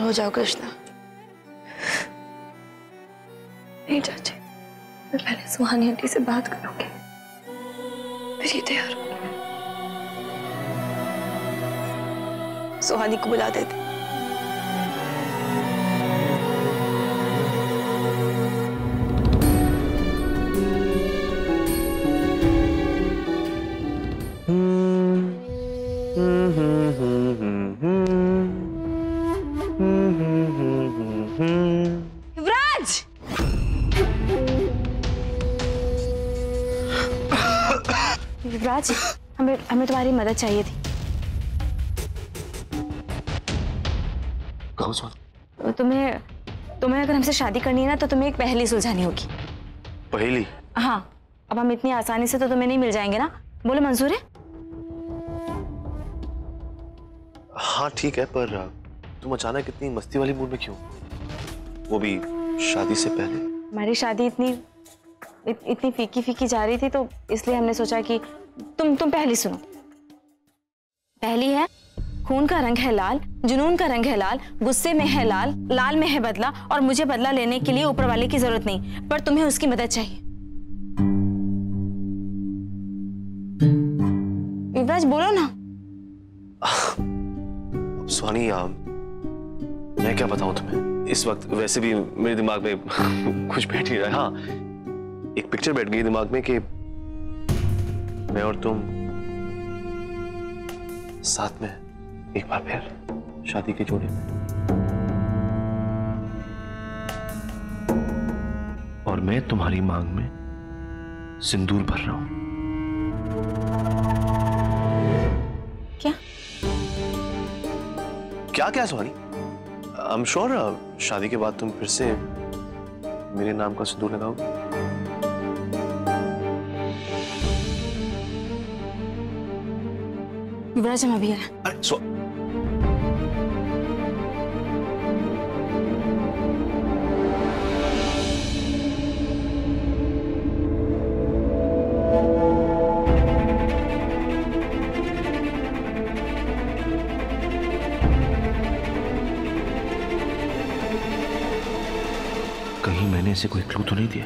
हो जाओ कृष्णा। नहीं चाची, मैं पहले सुहानी आंटी से बात करूंगी, फिर ये तैयार होगी। सुहानी को बुला देते। युवराज! युवराज, हमें तुम्हारी मदद चाहिए थी। तुम्हें अगर हमसे शादी करनी है ना, तो तुम्हें एक पहेली सुलझानी होगी। पहेली? हाँ, अब हम इतनी आसानी से तो तुम्हें नहीं मिल जाएंगे ना। बोलो, मंजूर है? हाँ ठीक है, पर तुम अचानक इतनी मस्ती वाली मूड में क्यों, वो भी शादी से पहले? हमारी शादी इतनी फीकी फीकी जा रही थी, तो इसलिए हमने सोचा कि तुम पहली सुनो। पहली है, खून का रंग है लाल, जुनून का रंग है लाल, गुस्से में है लाल, लाल में है बदला, और मुझे बदला लेने के लिए ऊपर वाले की जरूरत नहीं, पर तुम्हें उसकी मदद चाहिए। युवराज, बोलो ना। सुहानी, मैं क्या बताऊं तुम्हें, इस वक्त वैसे भी मेरे दिमाग में कुछ बैठ नहीं रहा। हाँ, एक पिक्चर बैठ गई दिमाग में कि मैं और तुम साथ में एक बार फिर शादी के जोड़े में, और मैं तुम्हारी मांग में सिंदूर भर रहा हूं। क्या क्या क्या सुहानी? आई एम श्योर शादी के बाद तुम फिर से मेरे नाम का सिंदूर लगाओगे। युवराज, हम अभी आए। अरे कहीं मैंने इसे कोई क्लू तो नहीं दिया?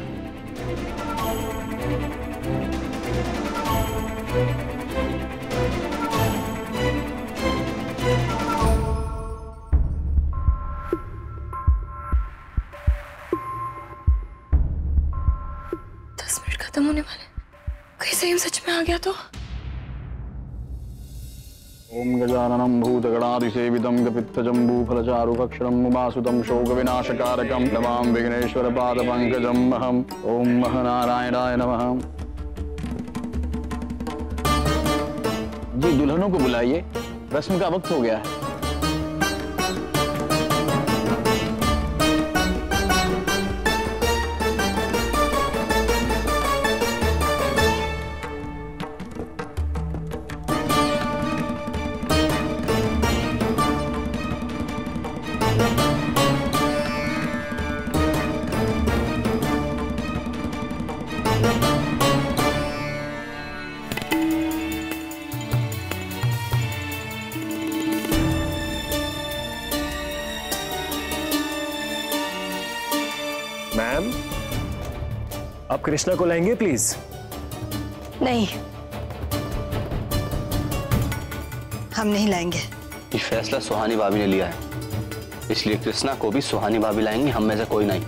खत्म होने वाले, कहीं सही सच में आ गया तो। ओम गजाननं भूतगणाधिसेवितं कपित्थजम्बूफलचारुभक्षणं उमासुतं शोकविनाशकारकं नमामि विघ्नेश्वरपादपङ्कजम् अहम्। ओम महानारायणाय नमः। जी, दुल्हनों को बुलाइए, रस्म का वक्त हो गया है। मैम, आप कृष्णा को लाएंगे प्लीज? नहीं, हम नहीं लाएंगे। ये फैसला सुहानी भाभी ने लिया है, इसलिए कृष्णा को भी सुहानी भाभी लाएंगी, हम में से कोई नहीं।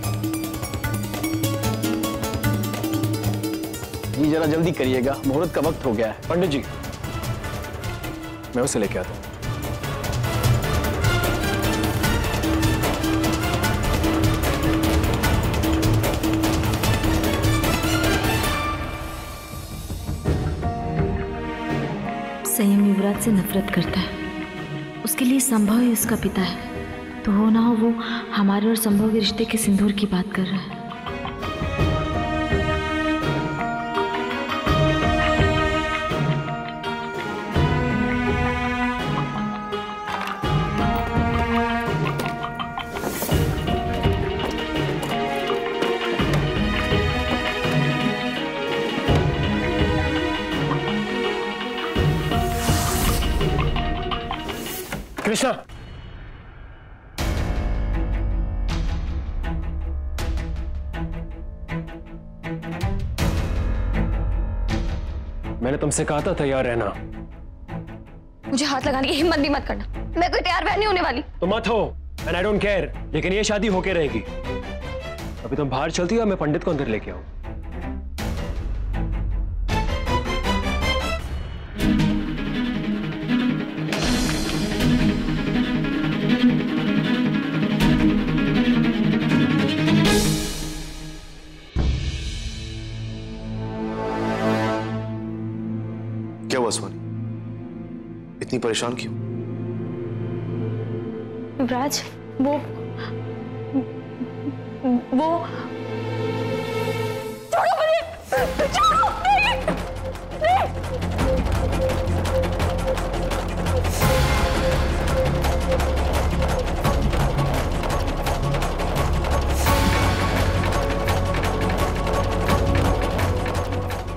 जी जरा जल्दी करिएगा, मुहूर्त का वक्त हो गया है। पंडित जी, मैं उसे लेके आता हूँ। संयम युवराज से नफरत करता है, उसके लिए संभव ही उसका पिता है, तो हो ना हो वो हमारे और संभव के रिश्ते के सिंदूर की बात कर रहा है। कृष्णा, मैंने तुमसे कहा था तैयार रहना। मुझे हाथ लगाने की हिम्मत भी मत करना, मैं कोई तैयार बहन नहीं होने वाली। तो मत हो, एंड आई डोंट केयर, लेकिन ये शादी होके रहेगी। अभी तुम बाहर चलती हो, मैं पंडित को अंदर लेके आऊं। क्या हुआ सोनी, इतनी परेशान क्यों? युवराज, वो छोड़ो मुझे, छोड़ो, नहीं, नहीं।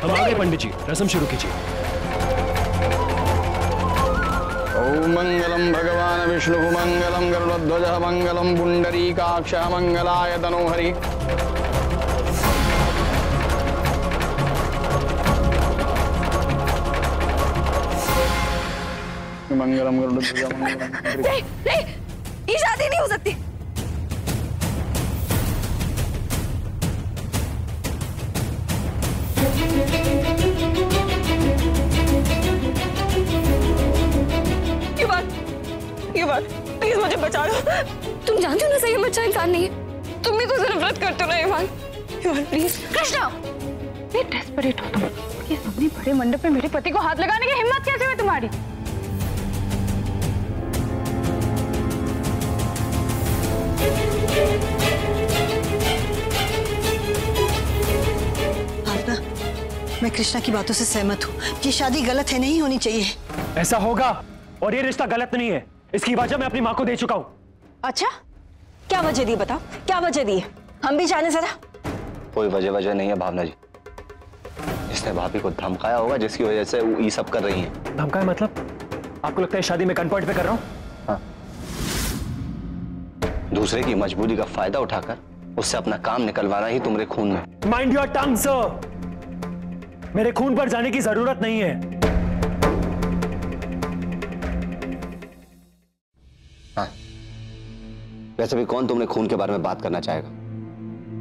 हम आगे पंडित जी, रस्म शुरू कीजिए। ओम मंगलम भगवान विष्णु मंगलम गरुड़ध्वज मंगलम पुंडरीकाक्ष मंगलाय तनोहरि। मंगलम गरुड़ध्वज मंगलम। नहीं, नहीं, ये शादी नहीं हो सकती। प्लीज मुझे बचा लो। तुम जानती हो ना सही अच्छा इंसान नहीं है। तुम भी तो सिर्फ नफरत करते हो ना इवान। प्लीज कृष्णा, ये डेस्परेट हो तुम। ये सामने बड़े मंडप में मेरे पति को हाथ लगाने की हिम्मत कैसे हुई तुम्हारी? भावना, मैं कृष्णा की बातों से सहमत हूँ। ये शादी गलत है, नहीं होनी चाहिए। ऐसा होगा, और ये रिश्ता गलत नहीं है। इसकी वजह मैं अपनी माँ को दे चुका हूँ। अच्छा, क्या वजह दी? बताओ, क्या वजह दी है? हम भी जाने जरा। कोई वजह नहीं है भावना जी। इसने भाभी को धमकाया होगा, जिसकी वजह से वो ये सब कर रही हैं। धमकाया मतलब? आपको लगता है शादी में गन पॉइंट पे कर रहा हूँ? हाँ। दूसरे की मजबूरी का फायदा उठाकर उससे अपना काम निकलवाना ही तुम्हारे खून में। Mind your tongue sir. मेरे खून पर जाने की जरूरत नहीं है। हाँ। वैसे भी कौन तुमने खून के बारे में बात करना चाहेगा?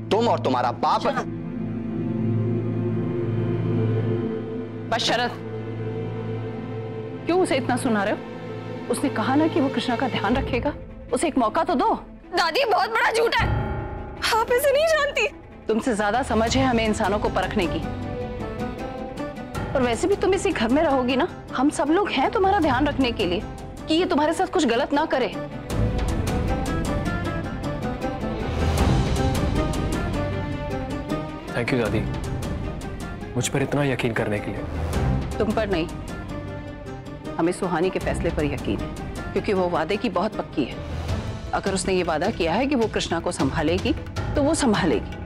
तुम और तुम्हारा बाप। बस शरद, क्यों उसे इतना सुना रहे हो? उसने कहा ना कि वो कृष्णा का ध्यान रखेगा। उसे एक मौका तो दो। दादी, बहुत बड़ा झूठ है। आप इसे नहीं जानती। तुमसे ज्यादा समझ है हमें इंसानों को परखने की। और वैसे भी तुम इसी घर में रहोगी ना, हम सब लोग हैं तुम्हारा ध्यान रखने के लिए कि ये तुम्हारे साथ कुछ गलत ना करे। थैंक यू दादी, मुझ पर इतना यकीन करने के लिए। तुम पर नहीं, हमें सुहानी के फैसले पर यकीन है, क्योंकि वो वादे की बहुत पक्की है। अगर उसने ये वादा किया है कि वो कृष्णा को संभालेगी, तो वो संभालेगी।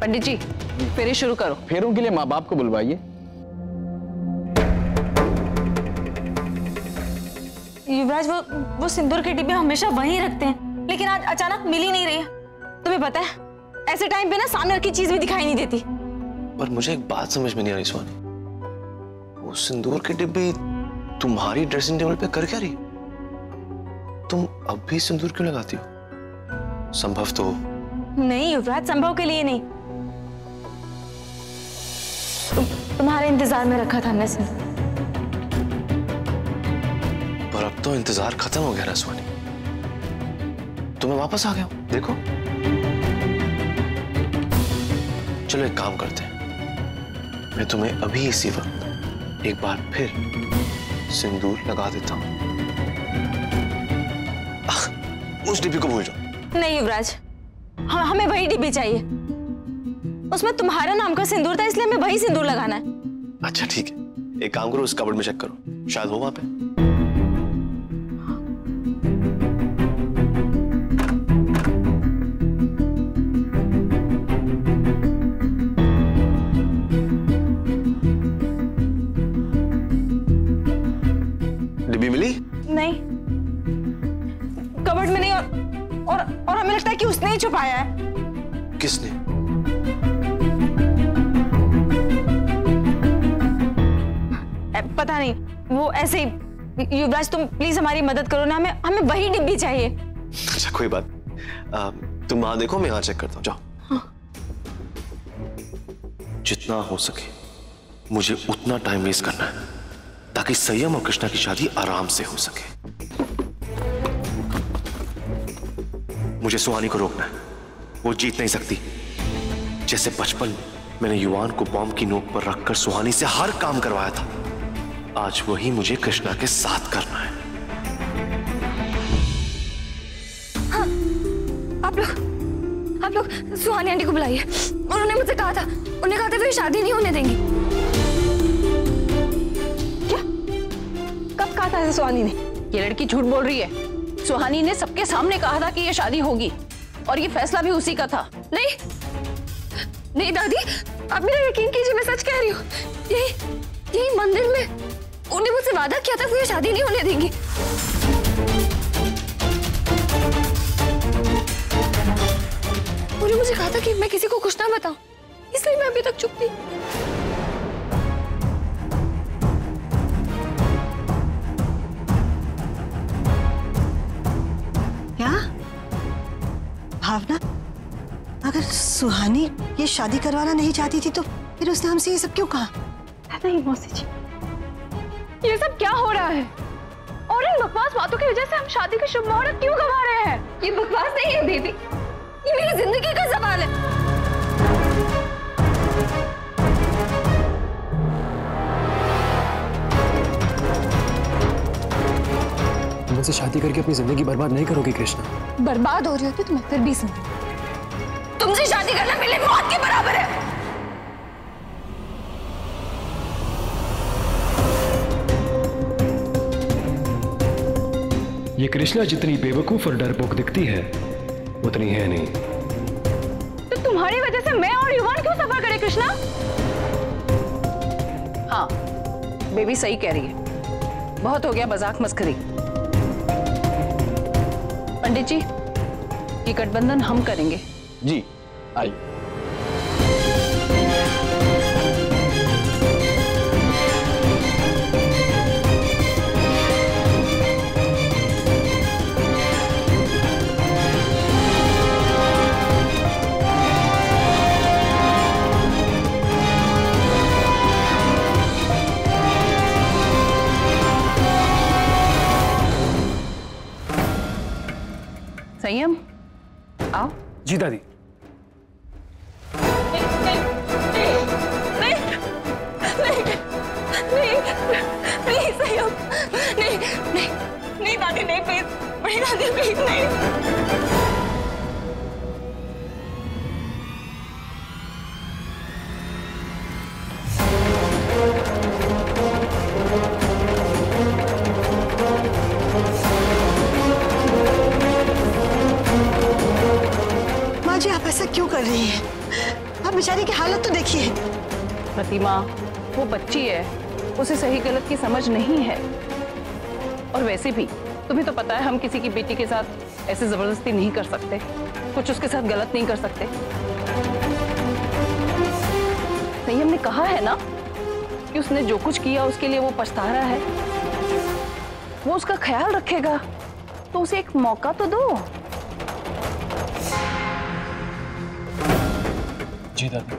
पंडित जी, फेरे शुरू करो। फेरों के लिए माँ बाप को बुलवाइए। युवराज, वो सिंदूर के डिब्बे हमेशा वहीं रखते हैं, लेकिन आज अचानक मिल ही नहीं रही है। तुम्हें पता है, ऐसे टाइम पे ना सामने रखी चीज भी दिखाई नहीं देती। पर मुझे एक बात समझ में नहीं आ रही सोनी, वो सिंदूर के डिब्बे तुम्हारी ड्रेसिंग टेबल पे कर क्या रही? तुम अब भी सिंदूर क्यों लगाती हो? संभव तो नहीं युवराज, संभव के लिए नहीं। तुम्हारे इंतजार में रखा था हमने सिंदूर। पर अब तो इंतजार खत्म हो गया ना सोनी, तो मैं वापस आ गया हूं। देखो, चलो एक काम करते हैं, मैं तुम्हें अभी इसी वक्त एक बार फिर सिंदूर लगा देता हूं। उस डिब्बी को भूल जाओ। नहीं युवराज, हमें वही डिब्बी चाहिए। उसमें तुम्हारा नाम का सिंदूर था, इसलिए हमें वही सिंदूर लगाना है। अच्छा ठीक है, एक काम करो, उस कबर्ड में चेक करो, शायद हो वहां पे। डिब्बी मिली? नहीं, कबर्ड में नहीं। और और हमें लगता है कि उसने ही छुपाया है। किसने? पता नहीं, वो ऐसे ही। युवराज तुम प्लीज हमारी मदद करो ना, हमें वही डिब्बी चाहिए। अच्छा कोई बात, तुम वहां देखो, मैं यहाँ चेक करता हूँ, जाओ। जितना हो सके मुझे उतना टाइम वेस्ट करना है ताकि संयम और कृष्णा की शादी आराम से हो सके। मुझे सुहानी को रोकना है, वो जीत नहीं सकती। जैसे बचपन में मैंने युवान को बॉम्ब की नोक पर रखकर सुहानी से हर काम करवाया था, आज वही मुझे कृष्णा के साथ करना है। हाँ, आप लोग सुहानी आंटी को बुलाइए। उन्होंने मुझसे कहा था, उन्होंने कहा था वे शादी नहीं होने देंगी। क्या? कब कहा था सुहानी ने? ये लड़की झूठ बोल रही है। सुहानी ने सबके सामने कहा था कि ये शादी होगी और ये फैसला भी उसी का था। नहीं दादी, आप मेरा यकीन कीजिए, मैं सच कह रही हूँ। यही मंदिर में उन्होंने मुझसे वादा किया था कि ये शादी नहीं होने देंगी। उन्होंने मुझे कहा था कि मैं किसी को कुछ ना बताऊं, इसलिए मैं अभी तक चुप थी। क्या भावना, अगर सुहानी ये शादी करवाना नहीं चाहती थी तो फिर उसने हमसे ये सब क्यों कहा? नहीं मौसी जी, ये सब क्या हो रहा है? और इन बकवास बातों की वजह से हम शादी की शुभ मुहूर्त क्यों गंवा रहे हैं? ये बकवास नहीं है दीदी, ये मेरी जिंदगी का सवाल है। तुम मुझसे शादी करके अपनी जिंदगी बर्बाद नहीं करोगी कृष्णा? बर्बाद हो रही होती तो मैं फिर भी सुन, तुमसे शादी करना मेरे लिए मौत के बराबर है। ये कृष्णा जितनी बेवकूफ और डरपोक दिखती है उतनी है नहीं। तो तुम्हारी वजह से मैं और युवान क्यों सफर करे कृष्णा? हाँ, बेबी सही कह रही है, बहुत हो गया मजाक मस्करी। पंडित जी, ये गठबंधन हम करेंगे। जी आइए। संयम, आओ। जी दादी। नहीं संयम, नहीं दादी, नहीं प्लीज, बड़ी दादी प्लीज नहीं। माँ जी, आप ऐसा क्यों कर रही हैं? आप बेचारी की हालत तो देखिए। प्रतिमा, वो बच्ची है, उसे सही गलत की समझ नहीं है। और वैसे भी तुम्हें तो पता है हम किसी की बेटी के साथ ऐसे जबरदस्ती नहीं कर सकते, कुछ उसके साथ गलत नहीं कर सकते। संयम ने कहा है ना कि उसने जो कुछ किया उसके लिए वो पछता रहा है, वो उसका ख्याल रखेगा, तो उसे एक मौका तो दो। जी दादी।